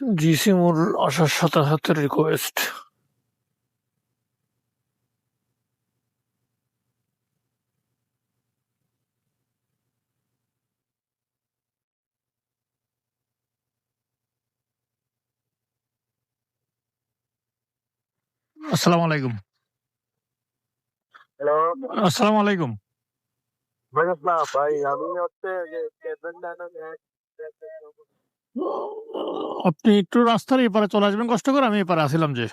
GC মোর আসার সাথে সাথে রিকোয়েস্ট। আসসালামু আলাইকুম। হ্যালো, আসসালামু আলাইকুম। ওয়ালাইকুম ভাই। আমি হচ্ছে যে কেদারনাথ আপনি একটু রাস্তার এপারে চলে আসবেন কষ্ট করে, আমি এপারে আসিলাম যে।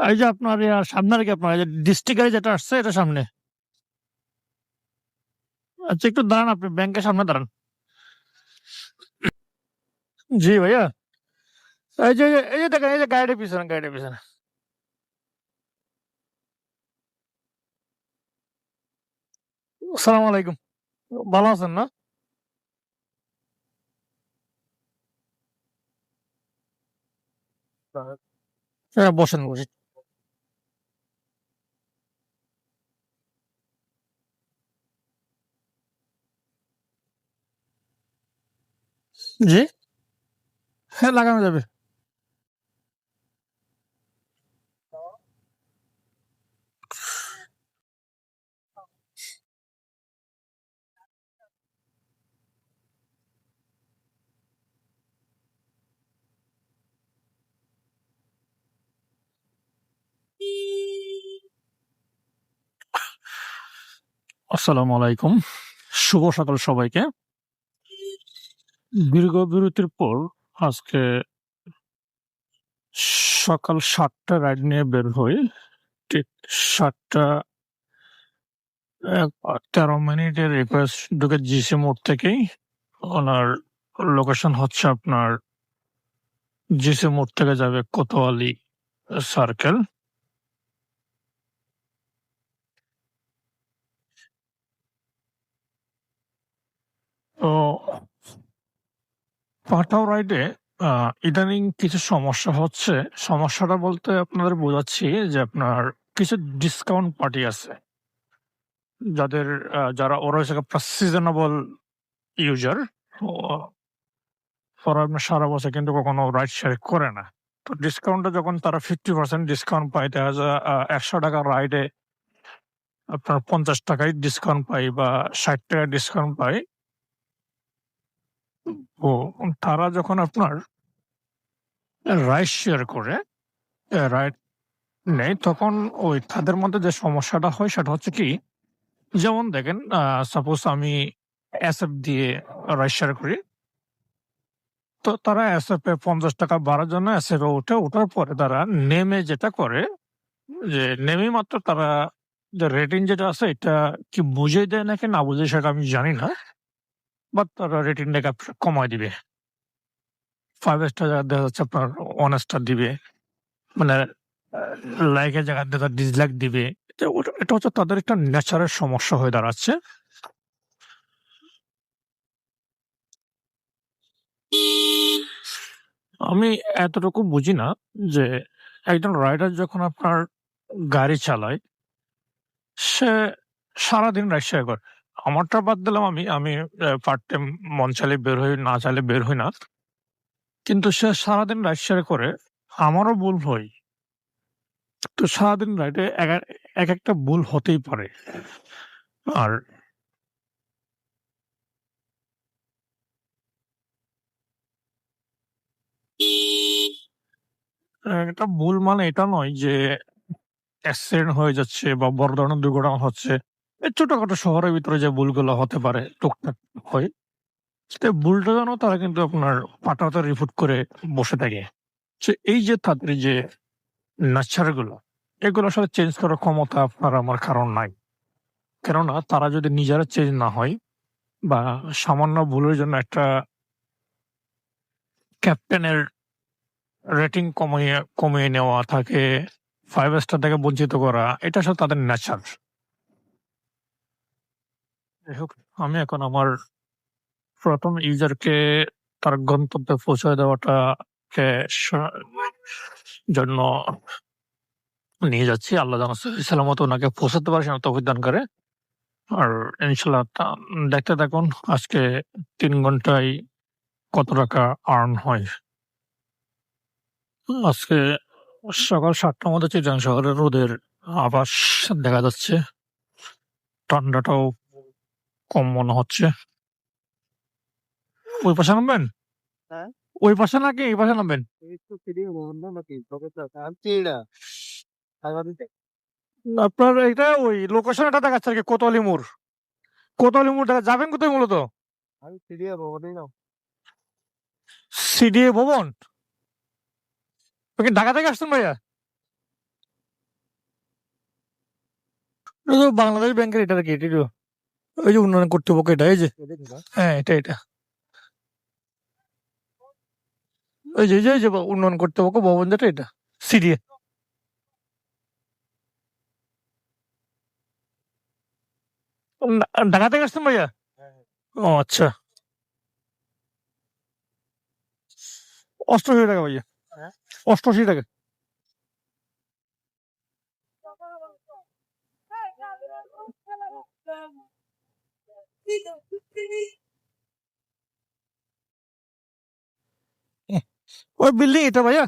এই যে আপনার সামনে আর কি আপনার ডিস্ট্রিক্ট গাড়ি যেটা আসছে এটা সামনে। আচ্ছা একটু দাঁড়ান, আপনি ব্যাংকের সামনে দাঁড়ান। জি ভাইয়া, এই যে দেখেন, এই যে গাড়িটা পিছনে, গাড়িটা পিছনে। আসসালামু আলাইকুম। ভালো আছেন না? হ্যাঁ, বসেন বসেন। জি, হ্যাঁ লাগানো যাবে। আসসালামু আলাইকুম, শুভ সকাল সবাইকে। দীর্ঘ বিরতির পর আজকে সকাল ৭টা রাইড নিয়ে বের হই। ঠিক ৭টা ১৩ মিনিটের রিকোয়েস্ট ঢুকে জিসি মোড় থেকেই। ওনার লোকেশন হচ্ছে আপনার জিসি মোড় থেকে যাবে কোতোয়ালি সার্কেল। তো পাঠাও রাইডে ইদানিং কিছু সমস্যা হচ্ছে। সমস্যাটা বলতে আপনাদের বোঝাচ্ছি যে আপনার কিছু ডিসকাউন্ট পার্টি আছে যাদের যারা ওরা হচ্ছে আপনার সিজনেবল ইউজার। ওরা আপনার সারা বছর কিন্তু কখনো রাইড শেয়ার করে না। তো ডিসকাউন্টে যখন তারা 50% ডিসকাউন্ট পায়, দেখা যায় ১০০ টাকা রাইডে আপনার ৫০ টাকায় ডিসকাউন্ট পাই বা ৬০ টাকা ডিসকাউন্ট পাই। ও তারা যখন আপনার রাইড শেয়ার করে, রাইড নেই, তখন ওই তাদের মধ্যে যে সমস্যাটা হয় সেটা হচ্ছে কি, যেমন দেখেন সাপোজ আমি এসএফ দিয়ে রাইড শেয়ার করি। তো তারা এসএফ এ ৫০ টাকা বাড়ার জন্য এসএফ এ ওঠে, ওঠার পরে তারা নেমে যেটা করে যে নেমেই মাত্র তারা যে রেটিং যেটা আছে এটা কি বুঝিয়ে দেয় নাকি না বুঝিয়ে সেটা আমি জানি না। বাট তারা রেটিংটাকে কমায় দিবে। 5 স্টার জায়গায় দেখা যাচ্ছে আপনার 1 স্টার দিবে। মানে লাইকের জায়গায় দেখা ডিসলাইক দিবে। এটা হচ্ছে তাদের একটা ন্যাচারাল সমস্যা হয়ে দাঁড়াচ্ছে। আমি এতটুকু বুঝি না যে একজন রাইডার যখন আপনার গাড়ি চালায়, সে সারাদিন রাইড শেয়ার করে। আমারটা বাদ দিলাম, আমি পার্ট টাইম মন চাইলে বের হই, না চাইলে বের হই না। কিন্তু সে সারাদিন রাইড শেয়ার করে, আমারও ভুল হয়। তো সারাদিন রাইডে এক একটা ভুল হতেই পারে। আর একটা ভুল মানে এটা নয় যে অ্যাক্সিডেন্ট হয়ে যাচ্ছে বা বড় ধরনের দুর্ঘটনা হচ্ছে। এই ছোটখাটো শহরের ভিতরে যে ভুলগুলো হতে পারে টুকটাক হয়। তো ভুলটা যেন তারা কিন্তু আপনার পাঠাতে রিপোর্ট করে বসে থাকে। এই যে তাদের যে নেচার গুলো, এগুলো আসলে চেঞ্জ করার ক্ষমতা আপনার আমার কারণ নাই। কেননা তারা যদি নিজেরা চেঞ্জ না হয় বা সামান্য ভুলের জন্য একটা ক্যাপ্টেনের রেটিং কমিয়ে নেওয়া, তাকে 5 স্টার থেকে বঞ্চিত করা, এটা আসলে তাদের নেচার। যাই হোক, আমি এখন আমার প্রথম ইউজারকে তার গন্তব্যে পৌঁছে দেওয়াটাকে জন্য নিয়ে যাচ্ছি। আল্লাহ যেন সহি সালামত ওনাকে পৌঁছাতে পারে, সেটা তৌফিক দান করে। আর ইনশাল্লাহ দেখতে থাকুন, আজকে ৩ ঘন্টায় কত টাকা আর্ন হয়। আজকে সকাল ৭টার মধ্যে চিটাগাং শহরে রোদের আভাস দেখা যাচ্ছে। ঠান্ডাটাও কম মনে হচ্ছে। ওই পাশে নামবেন? হ্যাঁ? ওই পাশে নাকি এই পাশে নামবেন? এই তো সিঁড়ি বন্ধ নাকি? তবে তো আনছি না। সাংবাদিক আপনার এটা ওই লোকেশন এটা দেখাচ্ছে আর কি, কোতোয়ালি মোড়। কোতোয়ালি মোড় দেখা যাবেন কোথায় মূলত? আমি সিঁড়ি ভবনেই নাও। সিডিএ ভবন? আপনি কি ঢাকা থেকে আসছেন ভাইয়া? এটা তো বাংলাদেশ ব্যাংকের এটা কি এটা তো ওই যে উন্নয়ন কর্তৃপক্ষ এটা এই যে এদিকে না? হ্যাঁ এটা এই যে উন্নয়ন কর্তৃপক্ষ ভবন যেটা এটা সিডিএ। ঢাকা থেকে আসছেন ভাইয়া? হ্যাঁ, হ্যাঁ। ও আচ্ছা। ৮৮ টাকা ভাইয়া। হ্যাঁ? ৮৮ টাকা। ওই বিল্ডিং এটা ভাইয়া?